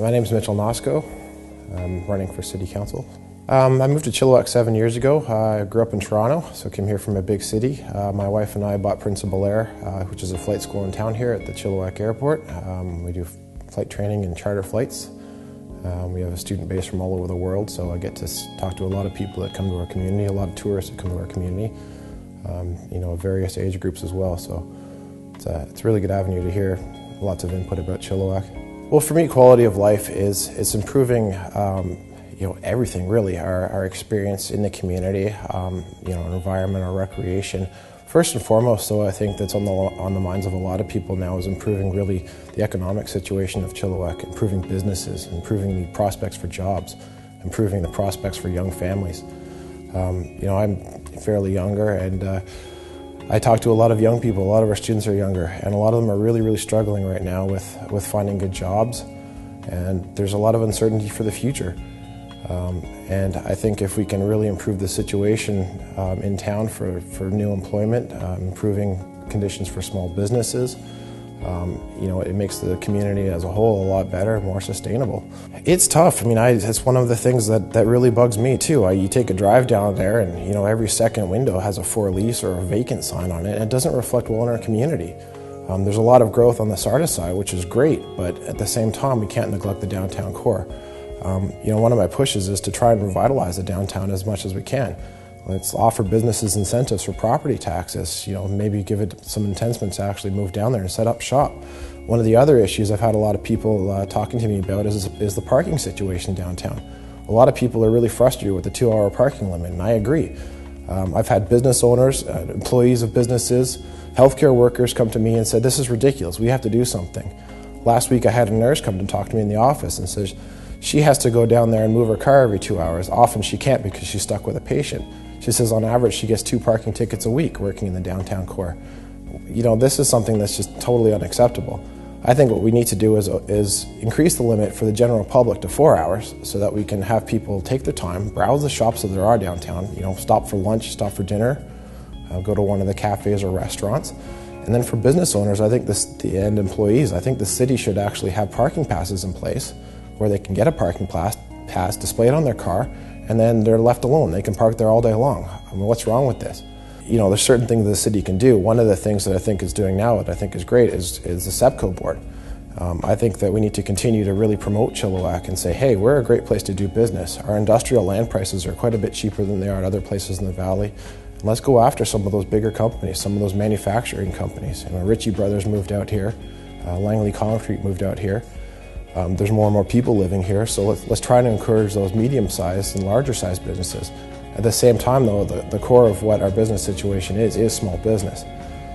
My name is Mitchell Nosko. I'm running for City Council. I moved to Chilliwack 7 years ago. I grew up in Toronto, so came here from a big city. My wife and I bought Prince of Bel-Air, which is a flight school in town here at the Chilliwack Airport. We do flight training and charter flights. We have a student base from all over the world, so I get to talk to a lot of people that come to our community, a lot of tourists that come to our community, various age groups as well. So it's a really good avenue to hear lots of input about Chilliwack. Well, for me, quality of life is improving, everything really. Our experience in the community, environment, our recreation. First and foremost, though, I think that's on the minds of a lot of people now is improving really the economic situation of Chilliwack, improving businesses, improving the prospects for jobs, improving the prospects for young families. I'm fairly younger, and I talk to a lot of young people. A lot of our students are younger, and a lot of them are really, really struggling right now with finding good jobs. And there's a lot of uncertainty for the future. And I think if we can really improve the situation in town for new employment, improving conditions for small businesses, it makes the community as a whole a lot better, more sustainable. It's tough. It's one of the things that really bugs me too. You take a drive down there and, every second window has a for lease or a vacant sign on it, and it doesn't reflect well in our community. There's a lot of growth on the Sardis side, which is great, but at the same time, we can't neglect the downtown core. One of my pushes is to try and revitalize the downtown as much as we can. Let's offer businesses incentives for property taxes, maybe give it some enticement to actually move down there and set up shop. One of the other issues I've had a lot of people talking to me about is the parking situation downtown. A lot of people are really frustrated with the 2-hour parking limit, and I agree. I've had business owners, employees of businesses, healthcare workers come to me and said, this is ridiculous, we have to do something. Last week I had a nurse come to talk to me in the office and says she has to go down there and move her car every 2 hours. Often she can't because she's stuck with a patient. She says on average she gets 2 parking tickets a week working in the downtown core. This is something that's just totally unacceptable. I think what we need to do is increase the limit for the general public to 4 hours so that we can have people take their time, browse the shops that there are downtown, stop for lunch, stop for dinner, go to one of the cafes or restaurants. And then for business owners, and employees, I think the city should actually have parking passes in place where they can get a parking pass, display it on their car, and then they're left alone. They can park there all day long. What's wrong with this? There's certain things the city can do. One of the things that I think is doing now that I think is great is the SEPCO board. I think that we need to continue to really promote Chilliwack and say, hey, we're a great place to do business. Our industrial land prices are quite a bit cheaper than they are at other places in the valley. And let's go after some of those bigger companies, some of those manufacturing companies. Ritchie Brothers moved out here. Langley Concrete moved out here. There's more and more people living here, so let's try to encourage those medium-sized and larger-sized businesses. At the same time, though, the core of what our business situation is small business.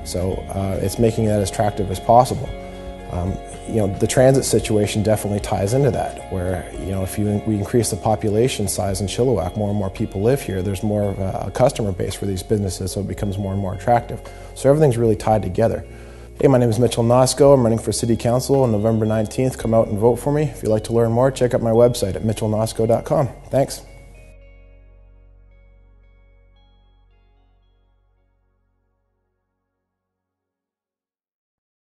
So it's making that as attractive as possible. The transit situation definitely ties into that, where if we increase the population size in Chilliwack, more and more people live here, there's more of a customer base for these businesses, so it becomes more and more attractive. So everything's really tied together. Hey, my name is Mitchell Nosko. I'm running for City Council on November 19th. Come out and vote for me. If you'd like to learn more, check out my website at mitchellnosko.com. Thanks.